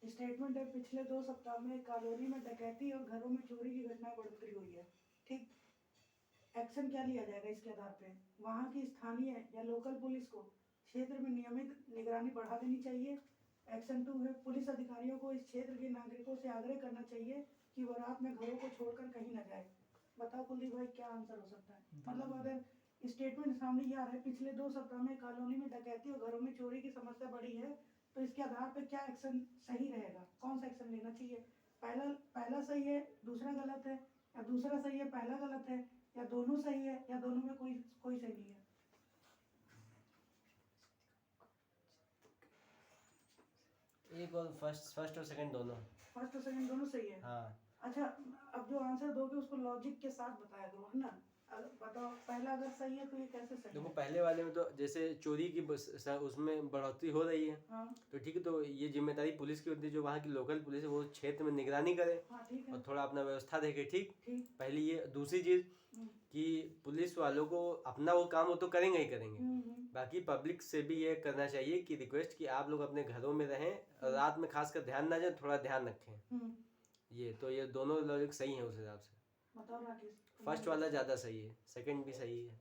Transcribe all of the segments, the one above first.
Statement है, पिछले 2 सप्ताह में कॉलोनी में डकैती और घरों में चोरी की घटनाएं बढ़ोतरी हुई है। ठीक, एक्शन क्या लिया जाएगा इसके आधार पे? वहाँ की स्थानीय या लोकल पुलिस को क्षेत्र में नियमित निगरानी बढ़ा देनी चाहिए। एक्शन 2 है, पुलिस अधिकारियों को इस क्षेत्र के नागरिकों से आग्रह करना चाहिए कि वो रात में घरों को छोड़कर कहीं न जाए। बताओ कुलदीप भाई, क्या आंसर हो सकता है? मतलब अगर स्टेटमेंट सामने ये आ रहा है, पिछले 2 सप्ताह में कॉलोनी में डकैती और घरों में चोरी की समस्या बढ़ी है, तो इसके आधार पे क्या एक्शन सही रहेगा? कौन सा एक्शन लेना चाहिए? पहला सही है, दूसरा गलत है, या दूसरा सही है, पहला गलत है, या दोनों सही है, या दोनों में कोई सही नहीं है? एक और फर्स्ट और सेकंड दोनों। फर्स्ट और सेकंड दोनों सही है। हाँ। अच्छा, अब जो आंसर दोगे उसको लॉजिक के साथ बताया करो, है ना? बताओ, पहला अगर सही है तो ये कैसे सही देखो है? पहले वाले में तो जैसे चोरी की उसमें बढ़ोतरी हो रही है। हाँ तो ठीक है, तो ये जिम्मेदारी पुलिस की होती है, जो वहाँ की लोकल पुलिस है वो क्षेत्र में निगरानी करे हाँ, ठीक है, और थोड़ा अपना व्यवस्था देखे। ठीक, ठीक। पहली ये। दूसरी चीज कि पुलिस वालों को अपना वो काम वो तो करेंगे ही करेंगे, बाकी पब्लिक से भी ये करना चाहिए कि रिक्वेस्ट कि आप लोग अपने घरों में रहें, रात में खासकर ध्यान ना जाए, थोड़ा ध्यान रखें। ये दोनों लॉजिक सही है उस हिसाब से। बताओ राकेश। फर्स्ट वाला ज्यादा सही है, सेकंड भी सही है।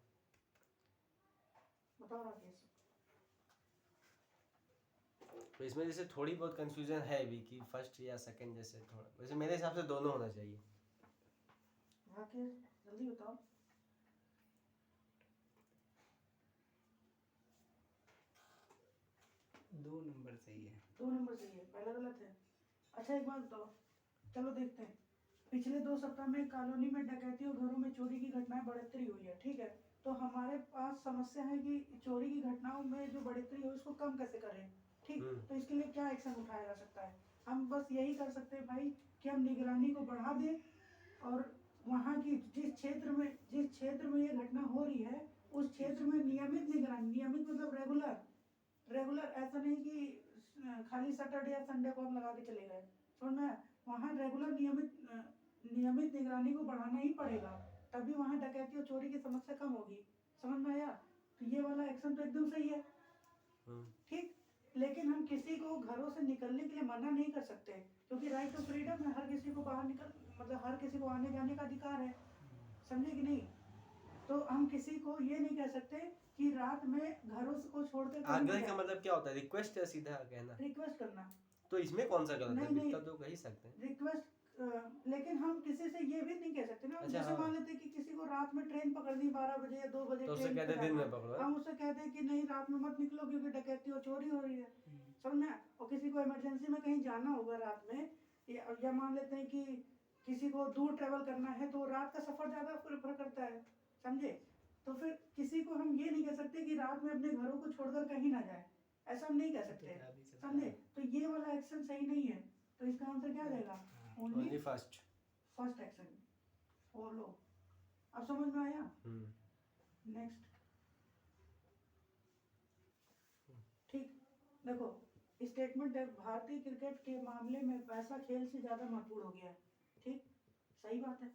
बताओ राकेश। तो इसमें जैसे थोड़ी बहुत कंफ्यूजन है भी कि फर्स्ट या सेकंड, जैसे थोड़ा, वैसे मेरे हिसाब से दोनों होना चाहिए। राकेश जल्दी बताओ। दो नंबर सही है। 2 नंबर सही है, पहला गलत है। अच्छा एक बात बताओ, चलो देखते हैं। पिछले 2 सप्ताह में कॉलोनी में डकैती और घरों में चोरी की घटनाएं बढ़ोतरी हुई है। ठीक है, तो हमारे पास समस्या है कि चोरी की घटनाओं में जो बढ़ोतरी है उसको कम कैसे करें। ठीक, तो इसके लिए क्या एक्शन उठाया जा सकता है? हम बस यही कर सकते हैं भाई कि हम निगरानी को बढ़ा दें, और वहाँ की जिस क्षेत्र में ये घटना हो रही है उस क्षेत्र में नियमित निगरानी, नियमित मतलब रेगुलर, ऐसा नहीं कि खाली सैटरडे या संडे को हम लगा के चले गए। समझ में? वहाँ रेगुलर नियमित निगरानी को बढ़ाना ही पड़ेगा, तभी वहाँ डकैती और चोरी की समस्या कम होगी। समझ में आया? तो ये वाला एक्शन तो एकदम सही है। ठीक, लेकिन हम किसी को घरों से निकलने के लिए मना नहीं कर सकते, क्योंकि राइट टू फ्रीडम है, हर किसी को बाहर निकल, मतलब हर किसी को आने जाने का अधिकार है। समझे कि नहीं? तो हम किसी को ये नहीं कह सकते कि रात में घरों को छोड़कर आग्रह का मतलब क्या होता है? रिक्वेस्ट है, सीधा कहना, रिक्वेस्ट करना। तो इसमें कौन सा गलत है? नहीं, तो कह ही सकते हैं रिक्वेस्ट। लेकिन हम किसी से ये भी नहीं कह सकते ना। अच्छा, जैसे मान लेते कि किसी को रात में ट्रेन पकड़नी 12 बजे या 2 बजे, तो उससे ट्रेन कहते दिन में पकड़ो, हम उससे कहते हैं कि नहीं, रात में मत निकलो क्योंकि डकैती और चोरी हो रही है। समझ में? और किसी को इमरजेंसी में कहीं जाना होगा रात में, या मान लेते हैं कि किसी को दूर ट्रेवल करना है तो रात का सफर ज्यादा प्रेफर करता है। समझे? तो फिर किसी को हम ये नहीं कह सकते कि रात में अपने घरों को छोड़कर कहीं ना जाए, ऐसा हम नहीं कह सकते। समझे? तो ये वाला एक्शन सही नहीं है, तो इसका आंसर क्या रहेगा? Only first action follow. अब समझ में आया? नेक्स्ट। ठीक, देखो स्टेटमेंट है, भारतीय क्रिकेट के मामले में पैसा खेल से ज्यादा महत्वपूर्ण हो गया है। ठीक, सही बात है।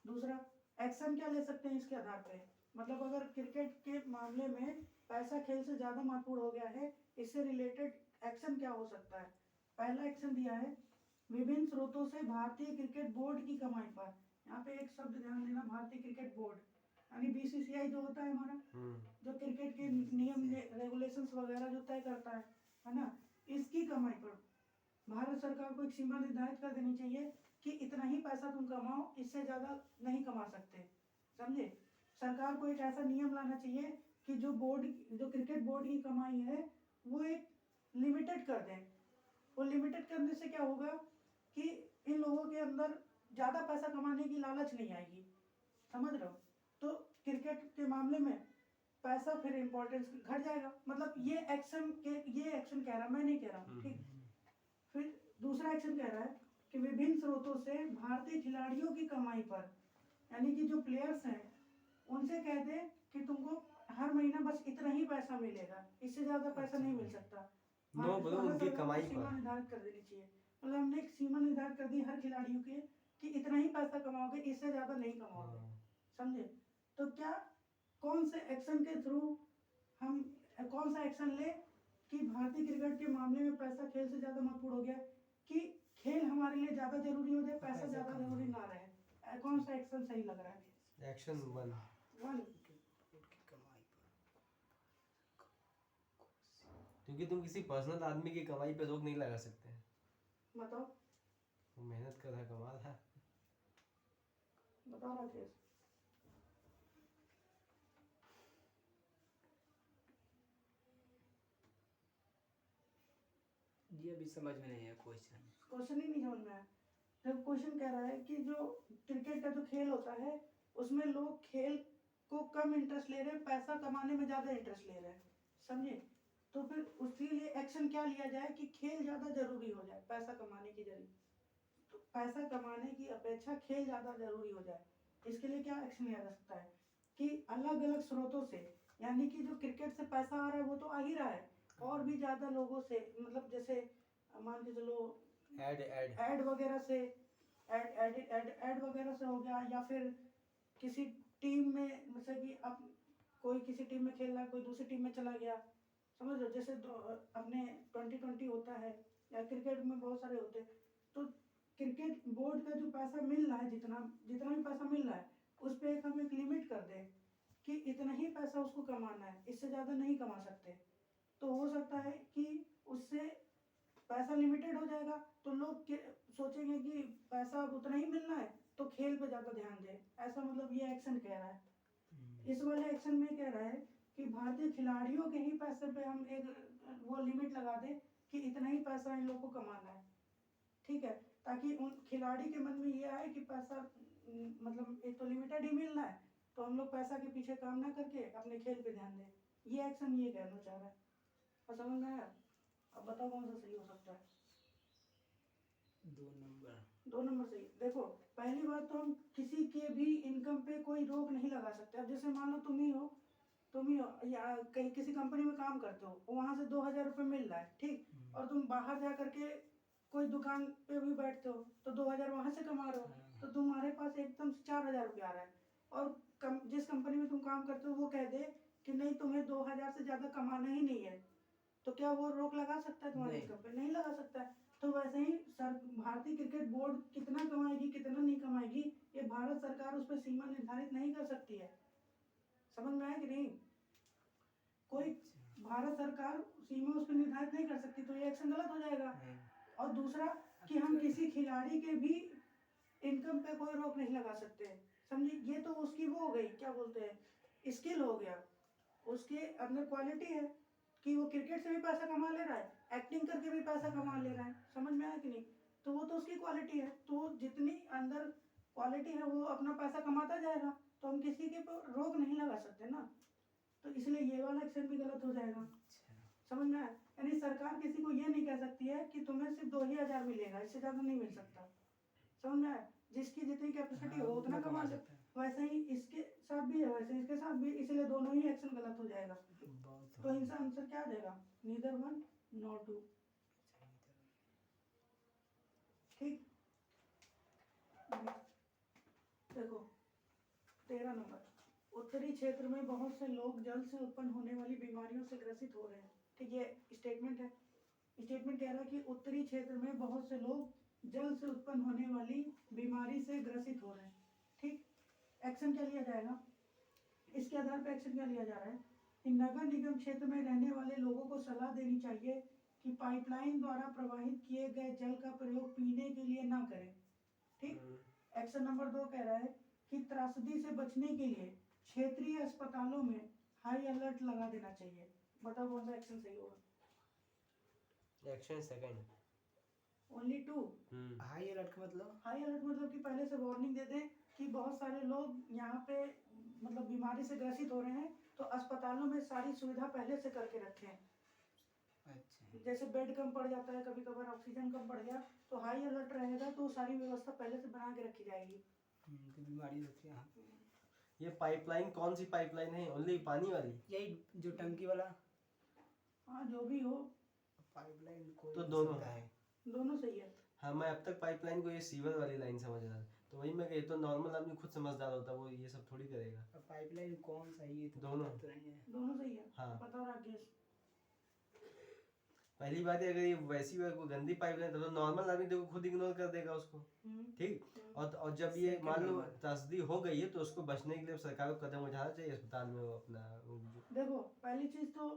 दूसरा, एक्शन क्या ले सकते हैं इसके आधार पे? मतलब अगर क्रिकेट के मामले में पैसा खेल से ज्यादा महत्वपूर्ण हो गया है, इससे रिलेटेड एक्शन क्या हो सकता है? पहला एक्शन दिया है, विभिन्न स्रोतों से भारतीय क्रिकेट बोर्ड की कमाई पर। यहाँ पे एक शब्द ध्यान देना, भारतीय क्रिकेट बोर्ड यानी बीसीसीआई जो होता है हमारा, जो क्रिकेट के नियम रेगुलेशंस वगैरह जो तय करता है ना, इसकी कमाई पर भारत सरकार को एक सीमा निर्धारित कर देनी चाहिए कि इतना ही पैसा तुम कमाओ, इससे ज्यादा नहीं कमा सकते। समझे? सरकार को एक ऐसा नियम लाना चाहिए कि जो क्रिकेट बोर्ड की कमाई है वो एक लिमिटेड कर दें। वो लिमिटेड करने से क्या होगा कि इन लोगों के अंदर ज्यादा पैसा कमाने की लालच नहीं आएगी। समझ रहे हो? तो क्रिकेट के मामले में पैसा फिर इंपॉर्टेंस घट जाएगा। मतलब ये एक्शन कह रहा, मैं नहीं कह रहा हूँ। ठीक, फिर दूसरा एक्शन कह रहा है कि विभिन्न स्रोतों से भारतीय खिलाड़ियों की कमाई पर, यानी कि जो प्लेयर्स हैं उनसे कह दे कि तुमको हर महीना बस इतना ही पैसा मिलेगा, इससे ज्यादा पैसा नहीं मिल सकता। उनकी कमाई सीमा निर्धारित कर देनी चाहिए। मतलब हमने एक सीमा निर्धारित कर दी हर खिलाड़ियों के कि इतना ही पैसा कमाओगे, इससे ज्यादा नहीं कमाओगे। समझे? तो क्या, कौन से एक्शन के थ्रू हम कौन सा एक्शन ले कि भारतीय क्रिकेट के मामले में पैसा खेल से ज्यादा महत्वपूर्ण हो गया है, कि खेल हमारे लिए ज्यादा जरूरी हो जाए, पैसा ज्यादा जरूरी ना रहे। कौन सा एक्शन सही लग रहा है? एक्शन 1। 1। क्योंकि तुम किसी पर्सनल आदमी की कमाई पे रोक नहीं लगा सकते हैं। बताओ वो मेहनत कर रहा, कमा रहा। बताओ राकेश। जी अभी समझ में नहीं है क्वेश्चन। क्वेश्चन ही नहीं समझ में आया। जब क्वेश्चन कह रहा है कि जो क्रिकेट का जो खेल होता है उसमें लोग खेल को कम इंटरेस्ट ले रहे हैं, पैसा कमाने में ज्यादा इंटरेस्ट ले रहे हैं, समझे? तो फिर उसके लिए एक्शन क्या लिया जाए कि खेल ज्यादा जरूरी हो जाए पैसा कमाने की जरिए, तो पैसा कमाने की अपेक्षा खेल ज्यादा जरूरी हो जाए। इसके लिए क्या एक्शन लिया जा सकता है कि अलग अलग स्रोतों से, यानी कि जो क्रिकेट से पैसा आ रहा है वो तो आ ही रहा है, और भी ज्यादा लोगों से, मतलब जैसे मान के चलो ऐड वगैरह से, ऐड वगैरह से हो गया, या फिर किसी टीम में, जैसे कि अब कोई किसी टीम में खेल रहा है, कोई दूसरी टीम में चला गया, समझ लो, जैसे अपने 2020 होता है या क्रिकेट में बहुत सारे होते हैं, तो क्रिकेट बोर्ड का जो पैसा मिल रहा है, जितना जितना भी पैसा मिल रहा है उस पर हम एक लिमिट कर दें कि इतना ही पैसा उसको कमाना है, इससे ज़्यादा नहीं कमा सकते। तो हो सकता है कि उससे पैसा लिमिटेड हो जाएगा, तो लोग सोचेंगे कि पैसा अब उतना ही मिलना है तो खेल पे ज़्यादा ध्यान दें, ऐसा मतलब ये एक्शन कह रहा है। इस वाले एक्शन में कह रहा है कि भारतीय खिलाड़ियों के ही पैसे पे हम एक वो लिमिट लगा दें कि इतना ही पैसा इन लोगों को कमाना है, ठीक है, ताकि उन खिलाड़ी के मन में ये आए कि पैसा मतलब एक तो लिमिटेड ही मिलना है, तो हम लोग पैसा के पीछे काम ना करके अपने खेल पे ध्यान दें। ये एक्शन ये कहना चाह रहा है, और समझ में आया? अब बताओ कौन सा सही हो सकता है? 2 नंबर सही। देखो पहली बात तो हम किसी के भी इनकम पे कोई रोक नहीं लगा सकते। अब जैसे मान लो तुम ही हो या कहीं किसी कंपनी में काम करते हो, वहाँ से 2000 रुपये मिल रहा है, ठीक, और तुम बाहर जा करके कोई दुकान पे भी बैठते हो तो 2000 वहाँ से कमा रहे हो, तो तुम्हारे पास एकदम 4000 रुपये आ रहा है, और जिस कंपनी में तुम काम करते हो वो कह दे कि नहीं तुम्हें 2000 से ज़्यादा कमाना ही नहीं है, तो क्या वो रोक लगा सकता है तुम्हारे इनकम पे? नहीं लगा सकता है। तो वैसे ही भारतीय क्रिकेट बोर्ड कितना कमाएगी कितना नहीं कमाएगी, ये भारत सरकार उस पर सीमा निर्धारित नहीं कर सकती है। समझ में आया कि नहीं? कोई भारत सरकार सीमा उस पर निर्धारित नहीं कर सकती, तो ये एक्शन गलत हो जाएगा। और दूसरा कि हम किसी खिलाड़ी के भी इनकम पे कोई रोक नहीं लगा सकते, समझिए? ये तो उसकी वो हो गई, क्या बोलते हैं, स्किल हो गया, उसके अंदर क्वालिटी है कि वो क्रिकेट से भी पैसा कमा ले रहा है, एक्टिंग करके भी पैसा कमा ले रहा है। समझ में आया कि नहीं? तो वो तो उसकी क्वालिटी है, तो जितनी अंदर क्वालिटी है वो अपना पैसा कमाता जाएगा, तो हम किसी के पर रोक नहीं लगा सकते ना, तो इसलिए ये वाला एक्शन भी गलत हो जाएगा। समझ में आया? यानी सरकार किसी को ये नहीं कह सकती है कि तुम्हें सिर्फ 2000 मिलेगा, इससे ज़्यादा नहीं मिल सकता। समझ में आया? जिसकी जितनी कैपेसिटी हो उतना कमा सकता है। वैसे ही इसके साथ भी है, वैसे इसके साथ भी, इसलिए दोनों ही एक्शन गलत हो जाएगा। तो इनका आंसर क्या देगा? Neither 1 not 2। ठीक, देखो 13 नंबर, उत्तरी क्षेत्र में बहुत से लोग जल से उत्पन्न होने वाली बीमारियों से ग्रसित हो रहे हैं। ठीक, ये स्टेटमेंट है। स्टेटमेंट कह रहा है कि उत्तरी क्षेत्र में बहुत से लोग जल से उत्पन्न होने वाली बीमारी से ग्रसित हो रहे हैं। ठीक, एक्शन क्या लिया जाएगा? इसके आधार पर एक्शन क्या लिया जा रहा है कि नगर निगम क्षेत्र में रहने वाले लोगों को सलाह देनी चाहिए कि पाइपलाइन द्वारा प्रवाहित किए गए जल का प्रयोग पीने के लिए ना करें। ठीक, एक्शन नंबर 2 कह रहा है कि त्रासदी से बचने के लिए क्षेत्रीय अस्पतालों में हाई अलर्ट लगा देना चाहिए। बताओ कौन सा एक्शन सही होगा? Action second. Only 2। High alert का मतलब? हाई अलर्ट मतलब कि पहले से वार्निंग दे दें कि बहुत सारे लोग यहाँ पे मतलब बीमारी से ग्रसित हो रहे हैं, तो अस्पतालों में सारी सुविधा पहले से करके रखें। अच्छा, जैसे बेड कम पड़ जाता है, कभी कभार ऑक्सीजन कम पड़ गया, तो हाई अलर्ट रहेगा तो सारी व्यवस्था पहले से बना के रखी जाएगी। तो बीमारी होती है। ये पाइपलाइन कौन सी पाइपलाइन है? ओनली पानी वाली? यही जो टंकी वाला? हाँ, जो भी हो पाइपलाइन कोई तो दोनों है, दोनों सही है। हाँ, मैं अब तक पाइपलाइन को ये सीवर वाली लाइन समझ रहा था, तो वही मैं कहता हूँ नॉर्मल आदमी खुद समझदार होता, वो ये सब थोड़ी करेगा। पाइपलाइन कौन सही है? तो दोनों। पता तो नहीं है। दोनों सही है। हाँ। बताओ राकेश। पहली बात है, अगर ये वैसी कोई गंदी पाइपलाइन तो नॉर्मल आदमी देखो खुद इग्नोर कर देगा उसको, ठीक। और जब ये Second मान लो number। त्रासदी हो गई है तो उसको बचने के लिए सरकार को कदम उठाना चाहिए, अस्पताल में वो अपना देखो पहली चीज तो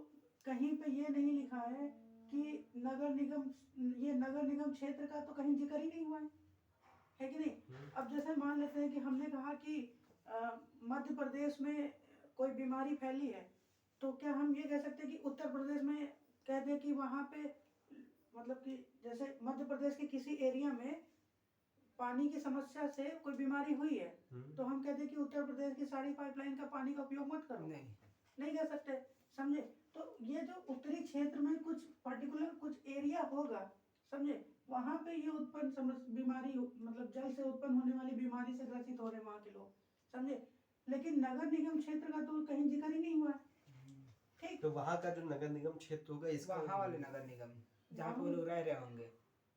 कहीं पे ये नहीं लिखा है कि नगर निगम, ये नगर निगम क्षेत्र का तो कहीं जिक्र ही नहीं हुआ है कि नहीं। अब जैसे मान लेते हैं कि हमने कहा कि मध्य प्रदेश में कोई बीमारी फैली है, तो क्या हम ये कह सकते हैं कि उत्तर प्रदेश में कह दें कि वहाँ पे, मतलब कि जैसे मध्य प्रदेश के किसी एरिया में पानी की समस्या से कोई बीमारी हुई है, तो हम कहते हैं कि उत्तर प्रदेश की सारी पाइपलाइन का पानी का उपयोग मत करो, नहीं कह सकते, समझे। तो ये जो उत्तरी क्षेत्र में कुछ पर्टिकुलर कुछ एरिया होगा, समझे, वहाँ पे ये उत्पन्न बीमारी, मतलब जल से उत्पन्न होने वाली बीमारी से ग्रसित हो रहे वहाँ के लोग, समझे। लेकिन नगर निगम क्षेत्र का तो कहीं जिक्र ही नहीं हुआ है, ठीक। तो वहाँ का जो नगर निगम क्षेत्र होगा इसका, वहाँ वाले नगर निगम जहाँ पे वो लोग रह रहे होंगे,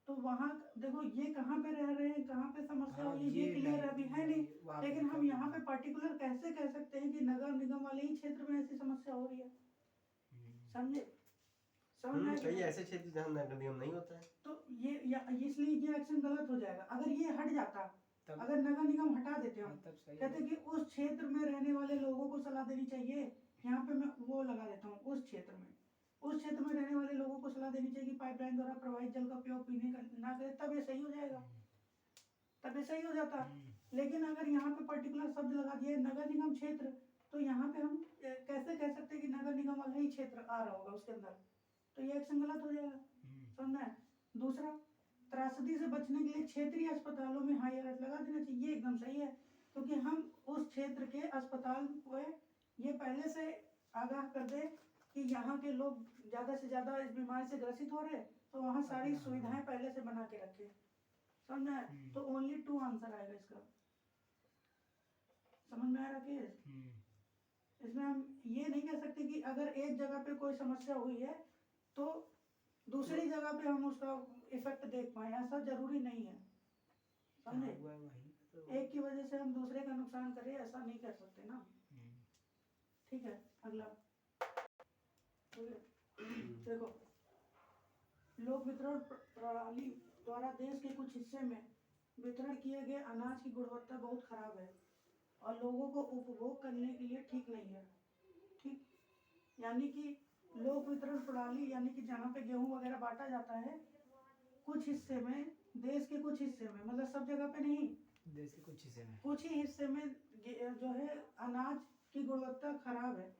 तो वहाँ देखो ये कहाँ पे रह रहे हैं, कहाँ पे समस्या हाँ, हुई, ये क्लियर अभी है नहीं। वहाँ पे लेकिन हम कभी- यहाँ पे पर्टिकुलर कैसे कह सकते हैं कि नगर निगम वाले ही क्षेत्र में ऐसी समस्या हो रही है, समझे, समझ में आया कि कई नहीं? ऐसे क्षेत्र जहाँ नगर निगम नहीं होता है, तो इसलिए ये एक्शन गलत हो जाएगा। अगर ये हट जाता, तब अगर नगर निगम हटा देते हम, तब सही कहते कि उस क्षेत्र में रहने वाले लोगों को सलाह देनी चाहिए, यहाँ पे मैं वो लगा देता हूँ, उस क्षेत्र में रहने वाले लोगों को सलाह देनी चाहिए कि पाइपलाइन द्वारा प्रवाहित जल का उपयोग पीने का ना करें, तब ये सही हो जाएगा, तब ये सही हो जाता। लेकिन अगर यहाँ पे पर्टिकुलर शब्द लगा दिए नगर निगम क्षेत्र, तो यहाँ पे हम कैसे कह सकते हैं कि नगर निगम वाला ही क्षेत्र आ रहा होगा उसके अंदर, तो ये एक्शन गलत हो जाएगा, समझना है। दूसरा, त्रासदी से बचने के लिए क्षेत्रीय अस्पतालों में हाई अलर्ट लगा देना चाहिए, ये एकदम सही है, क्योंकि हम उस क्षेत्र के अस्पताल को ये पहले से आगाह कर दे कि यहाँ के लोग ज़्यादा से ज़्यादा इस बीमारी से ग्रसित हो रहे, तो वहाँ सारी सुविधाएं पहले से बना के रखे, समझना है। तो ओनली 2 आंसर आएगा इसका, समझ में आ रहा केस। इसमें हम ये नहीं कह सकते कि अगर एक जगह पे कोई समस्या हुई है तो दूसरी जगह पे हम उसका इफेक्ट देख पाए, ऐसा जरूरी नहीं है, समझे। एक की वजह से हम दूसरे का नुकसान करें, ऐसा नहीं कर सकते ना, ठीक है। अगला देखो, लोक वितरण प्रणाली द्वारा देश के कुछ हिस्से में वितरण किए गए अनाज की गुणवत्ता बहुत खराब है और लोगों को उपभोग करने के लिए ठीक नहीं है, ठीक। यानी कि लोक वितरण प्रणाली, यानी कि जहाँ पे गेहूं वगैरह बांटा जाता है, कुछ हिस्से में, देश के कुछ हिस्से में, मतलब सब जगह पे नहीं, देश के कुछ हिस्से में, कुछ ही हिस्से में जो है अनाज की गुणवत्ता खराब है।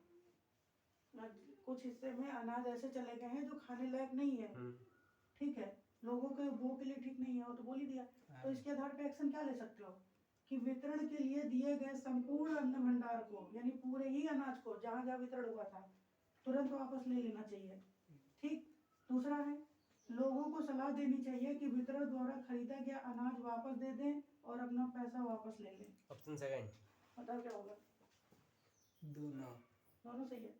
कुछ हिस्से में अनाज ऐसे चले गए हैं जो खाने लायक नहीं है, ठीक है, लोगों के उपभोग के लिए ठीक नहीं है, वो तो बोल ही दिया। तो इसके आधार पे एक्शन क्या ले सकते हो कि वितरण के लिए दिए गए संपूर्ण अन्न भंडार को, यानी पूरे ही अनाज को जहाँ जहाँ वितरण हुआ था तुरंत वापस ले लेना चाहिए, ठीक। दूसरा है, लोगों को सलाह देनी चाहिए कि वितरण द्वारा खरीदा गया अनाज वापस दे दें और अपना पैसा वापस ले लें। ऑप्शन सेकंड, बताओ क्या होगा। दोनों सही है।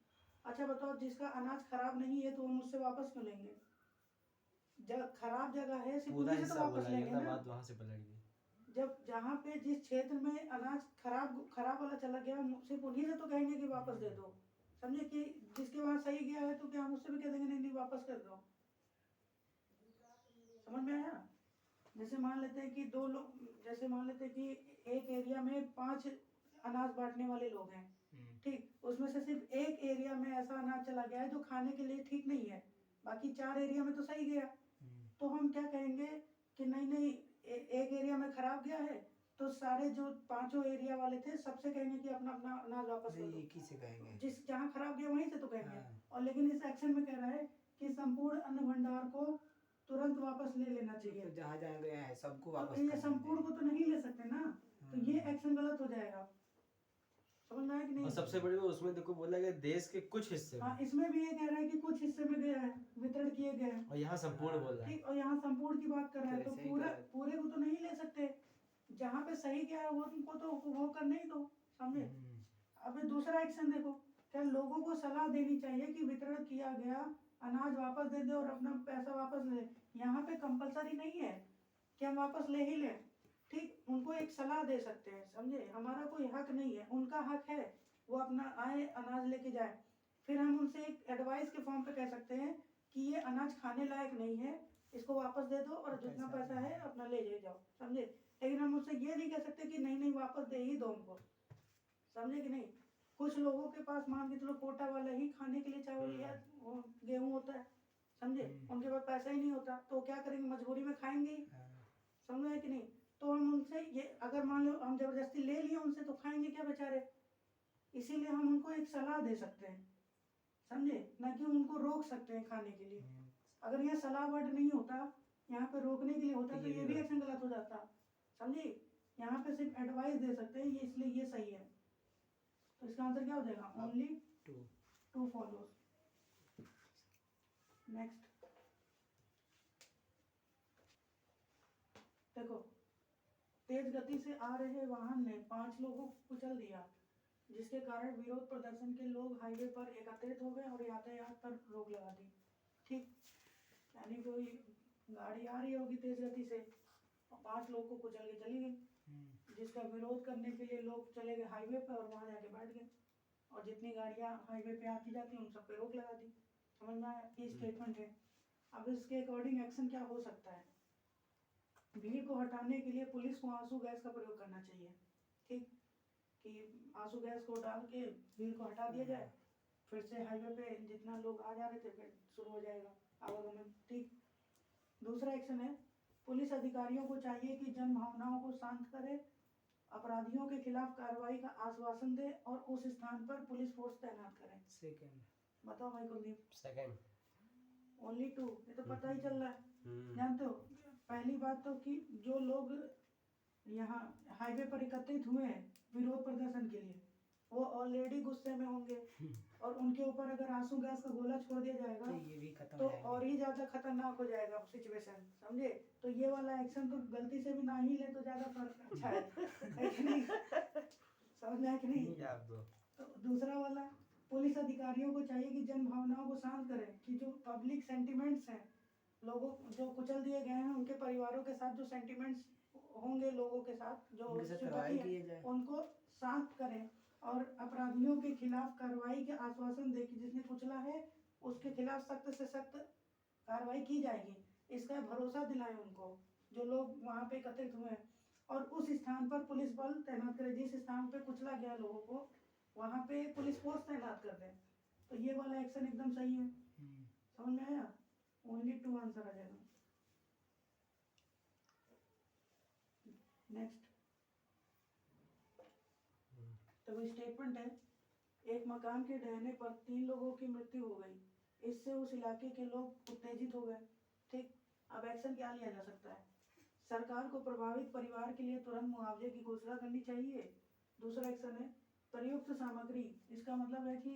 अच्छा बताओ, जिसका अनाज खराब नहीं है तो वो मुझसे वापस क्यों लेंगे? खराब जगह है सिर्फ पूरा उन्हीं से हिस्सा तो वापस बोला लेंगे गया था, ना। बात वहाँ से पलट गई। जब जहाँ पे जिस क्षेत्र में अनाज खराब वाला चला गया, सिर्फ उन्हीं से तो कहेंगे कि वापस दे दो, समझे। कि जिसके वहाँ सही गया है तो क्या हम उससे भी कह देंगे नहीं नहीं वापस कर दो, समझ में आया। जैसे मान लेते हैं कि दो लोग, जैसे मान लेते हैं कि एक एरिया में 5 अनाज बांटने वाले लोग हैं, ठीक। उसमें से सिर्फ एक एरिया में ऐसा अनाज चला गया है जो खाने के लिए ठीक नहीं है, बाकी 4 एरिया में तो सही गया। तो हम क्या कहेंगे कि नहीं नहीं एक एरिया में खराब गया है, तो सारे जो 5 एरिया वाले थे सबसे कहेंगे कि अपना अपना अनाज वापस कर दो, एक ही से कहेंगे, जिस जहाँ खराब गया वहीं से तो कहेंगे। हाँ। और लेकिन इस एक्शन में कह रहा है कि संपूर्ण अन्न भंडार को तुरंत वापस ले लेना चाहिए। तो जहाँ जहाँ गया है सबको तो वापस ये कर संपूर्ण को तो नहीं ले सकते ना, तो ये एक्शन गलत हो जाएगा, समझ में आया कि और नहीं। सबसे बड़ी बात उसमें देखो बोला गया देश के कुछ हिस्से में, हाँ, इसमें भी ये कह रहा है कि कुछ हिस्से में गया है, वितरण किए गए हैं, और यहाँ संपूर्ण बोल रहा है। ठीक। और यहाँ संपूर्ण की बात कर रहा है, तो तो ऐसे ही पूरा गलत। पूरे को तो नहीं ले सकते, जहाँ पे सही गया है वो तुमको तो उपभोग करने ही दो, समझे। अब दूसरा एक्शन देखो, क्या लोगों को सलाह देनी चाहिए कि वितरण किया गया अनाज वापस दे दे और अपना पैसा वापस ले। यहाँ पे कंपलसरी नहीं है कि हम वापस ले ही लें, ठीक। उनको एक सलाह दे सकते हैं, समझे। हमारा कोई हक नहीं है, उनका हक है, वो अपना आए अनाज लेके जाए। फिर हम उनसे एक एडवाइस के फॉर्म पे कह सकते हैं कि ये अनाज खाने लायक नहीं है, इसको वापस दे दो और जितना पैसा पैसा है अपना ले जाओ, समझे। लेकिन हम उससे ये नहीं कह सकते कि नहीं नहीं वापस दे ही दो हमको, समझे कि नहीं। कुछ लोगों के पास मान के चलो कोटा वाला ही खाने के लिए चावल या गेहूं होता है, समझे, उनके पास पैसा ही नहीं होता तो क्या करेंगे, मजबूरी में खाएंगे ही, समझ है कि नहीं। तो हम उनसे ये अगर मान लो हम जबरदस्ती ले लिए उनसे तो खाएंगे क्या बेचारे, इसीलिए हम उनको एक सलाह दे सकते हैं, समझे, ना कि उनको रोक सकते हैं खाने के लिए। अगर ये सलाह वर्ड नहीं होता, यहाँ पे रोकने के लिए होता तो ये भी एक्शन गलत हो जाता, समझे। यहाँ पे सिर्फ एडवाइस दे सकते हैं, ये इसलिए ये सही है। तो इसका आंसर क्या हो जाएगा, ओनली टू फॉलोज। नेक्स्ट देखो, तेज गति से आ रहे वाहन ने 5 लोगों को कुचल दिया, जिसके कारण विरोध प्रदर्शन के लोग हाईवे पर एकत्रित हो गए और यातायात पर रोक लगा दी। ठीक, यानी कोई गाड़ी आ रही होगी तेज गति से और 5 लोग को कुचल के चली गई, जिसका विरोध करने के लिए लोग चले गए हाईवे पर और वहां जाके बैठ गए और जितनी गाड़ियां हाईवे पे आती जाती उन सब पे रोक लगा दी। समझ में आया, ये स्टेटमेंट है। अब इसके अकॉर्डिंग एक्शन क्या हो सकता है, भीड़ को हटाने के लिए पुलिस को आंसू गैस का प्रयोग करना चाहिए। ठीक, कि आंसू गैस को डाल के भीड़ को हटा दिया जाए, फिर से हाईवे पे जितना लोग आ जा रहे थे फिर शुरू हो जाएगा आवागमन। ठीक, दूसरा एक्शन है, पुलिस अधिकारियों को चाहिए कि जन भावनाओं को शांत करे, अपराधियों के खिलाफ कार्रवाई का आश्वासन दे और उस स्थान पर पुलिस फोर्स तैनात करें। सेकंड, बताओ भाई कुलदीप। सेकंड, ओनली 2, ये तो पता ही चल रहा है। जानते हो, पहली बात तो कि जो लोग यहाँ हाईवे पर एकत्रित हुए हैं विरोध प्रदर्शन के लिए, वो ऑलरेडी गुस्से में होंगे और उनके ऊपर अगर आंसू गैस का गोला छोड़ दिया जाएगा तो ये भी खत्म तो हो जाएगा। और ही ज्यादा खतरनाक हो जाएगा सिचुएशन, समझे। तो ये वाला एक्शन तो गलती से भी ना ही ले तो ज्यादा फर्क अच्छा है कि नहीं, समझ में आया कि नहीं। तो दूसरा वाला, पुलिस अधिकारियों को चाहिए कि जन भावनाओं को शांत करें, कि जो पब्लिक सेंटिमेंट्स हैं, लोगों जो कुचल दिए गए हैं उनके परिवारों के साथ जो सेंटिमेंट्स होंगे लोगों के साथ जो उनके साथ sympathy कार्रवाई है, किया जाए। उनको शांत करें और अपराधियों के खिलाफ कार्रवाई के आश्वासन दे कि जिसने कुचला है उसके खिलाफ सख्त से सख्त कार्रवाई की जाएगी, इसका भरोसा दिलाएं उनको जो लोग वहाँ पे एकत्रित हुए हैं। और उस स्थान पर पुलिस बल तैनात करें, जिस स्थान पे कुचला गया लोगों को वहाँ पे पुलिस फोर्स तैनात कर दें। तो ये वाला एक्शन एकदम सही है, समझ में आया। ओनली 2 आंसर आ जाएगा। नेक्स्ट, तो वो स्टेटमेंट है, एक मकान के ढहने पर 3 लोगों की मृत्यु हो गई, इससे उस इलाके के लोग उत्तेजित हो गए। ठीक, अब एक्शन क्या लिया जा सकता है, सरकार को प्रभावित परिवार के लिए तुरंत मुआवजे की घोषणा करनी चाहिए। दूसरा एक्शन है, प्रयुक्त सामग्री, इसका मतलब है कि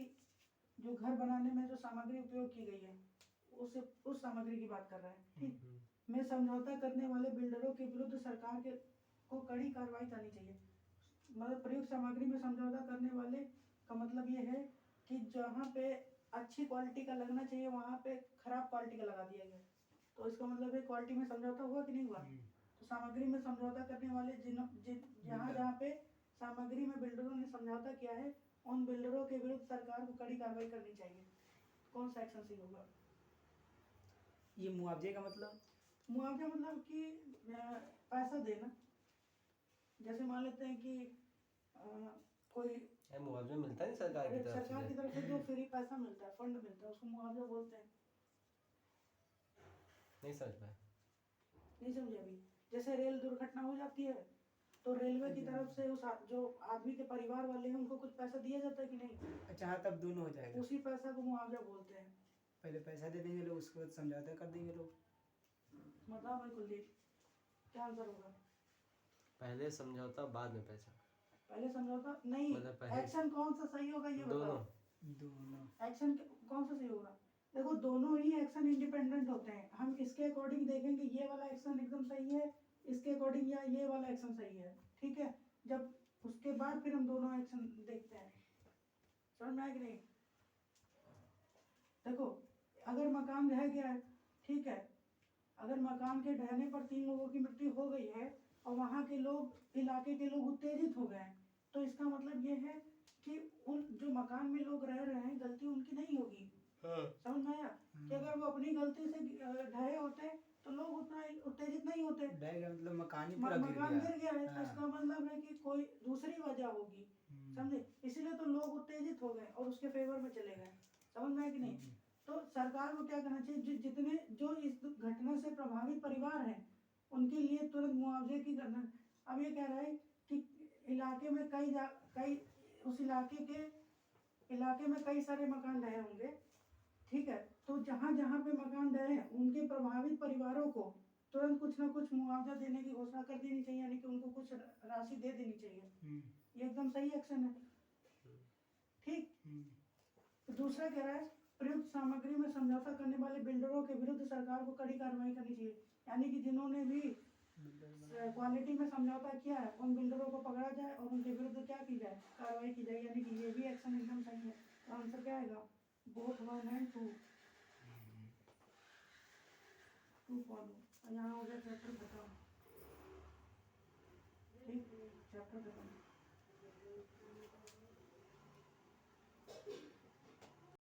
जो घर बनाने में जो सामग्री उपयोग की गई है उस सामग्री की बात कर रहे हैं। ठीक, में समझौता करने वाले बिल्डरों के विरुद्ध सरकार के को कड़ी कार्रवाई करनी चाहिए। मतलब प्रयुक्त सामग्री में समझौता करने वाले का मतलब ये है कि जहाँ पे अच्छी क्वालिटी का लगना चाहिए वहाँ पे खराब क्वालिटी का लगा दिया गया, तो इसका मतलब है क्वालिटी में समझौता हुआ कि नहीं हुआ। तो सामग्री में समझौता करने वाले जहाँ पे सामग्री में बिल्डरों ने समझौता किया है उन बिल्डरों के विरुद्ध सरकार को कड़ी कार्रवाई करनी चाहिए। कौन सा एक्शन सही होगा। ये मुआवजे का मतलब, मुआवजा मतलब कि पैसा देना, जैसे मान लेते हैं कि कोई मुआवजा मिलता है सरकार की तरफ से जो फ्री पैसा मिलता है, फंड मिलता है, उसको मुआवजा बोलते हैं। नहीं समझ पाया, नहीं समझे अभी। जैसे रेल दुर्घटना हो जाती है तो रेलवे की तरफ से उस जो आदमी के परिवार वाले हैं उनको कुछ पैसा दिया जाता है कि नहीं। अच्छा हाँ, तब दोनों हो जाएगा। उसी पैसा को मुआवजा बोलते हैं। पहले पैसा दे देंगे लोग, उसके बाद समझौता कर देंगे लोग। मतलब भाई कुलदीप क्या आंसर होगा। पहले समझौता बाद में पैसा। पहले समझौता नहीं, एक्शन कौन सा सही होगा ये बताओ। दोनों एक्शन कौन सा सही होगा। देखो दोनों ही एक्शन इंडिपेंडेंट होते हैं, हम इसके अकॉर्डिंग देखेंगे ये वाला एक्शन एकदम सही है, इसके अकॉर्डिंग या ये वाला एक्शन सही है। ठीक है, जब उसके बाद फिर हम दोनों एक्शन देखते हैं, समझ में आया कि नहीं। देखो अगर मकान ढह गया है, ठीक है, अगर मकान के ढहने पर 3 लोगों की मृत्यु हो गई है और वहाँ के लोग इलाके के लोग उत्तेजित हो गए, तो इसका मतलब ये है कि उन जो मकान में लोग रह रहे हैं गलती उनकी नहीं होगी, हाँ। समझ में आया कि अगर वो अपनी गलती से ढहे होते तो लोग उतना उत्तेजित नहीं होते। डर गया मतलब मकान ही पूरा गिर मकान गिर गया। गया है तो हाँ। इसका मतलब है कि कोई दूसरी वजह होगी, समझे, इसीलिए तो लोग उत्तेजित हो गए और उसके फेवर में चले गए। समझ में आया कि नहीं? तो सरकार को क्या करना चाहिए, जितने जो इस घटना से प्रभावित परिवार हैं उनके लिए तुरंत मुआवजे की करना। अब ये कह रहा है कि इलाके में कई उस इलाके में कई सारे मकान ढहे होंगे, ठीक है, तो जहाँ जहाँ पे मकान ढहे हैं उनके प्रभावित परिवारों को तुरंत कुछ ना कुछ मुआवजा देने की घोषणा कर देनी चाहिए, यानी कि उनको कुछ राशि दे देनी चाहिए। ये एकदम सही एक्शन है, ठीक। तो दूसरा कह रहा है प्रयुक्त सामग्री में समझौता करने वाले बिल्डरों के विरुद्ध सरकार को कड़ी कार्रवाई करनी चाहिए, यानी कि जिन्होंने भी क्वालिटी में समझौता किया है उन बिल्डरों को पकड़ा जाए और उनके विरुद्ध क्या की जाए, कार्रवाई की जाए, यानी कि ये भी एक्शन एकदम सही है। तो आंसर क्या आएगा, बोथ 1 and 2 फॉलो। यहाँ हो गया चैप्टर खत्म, ठीक, चैप्टर खत्म।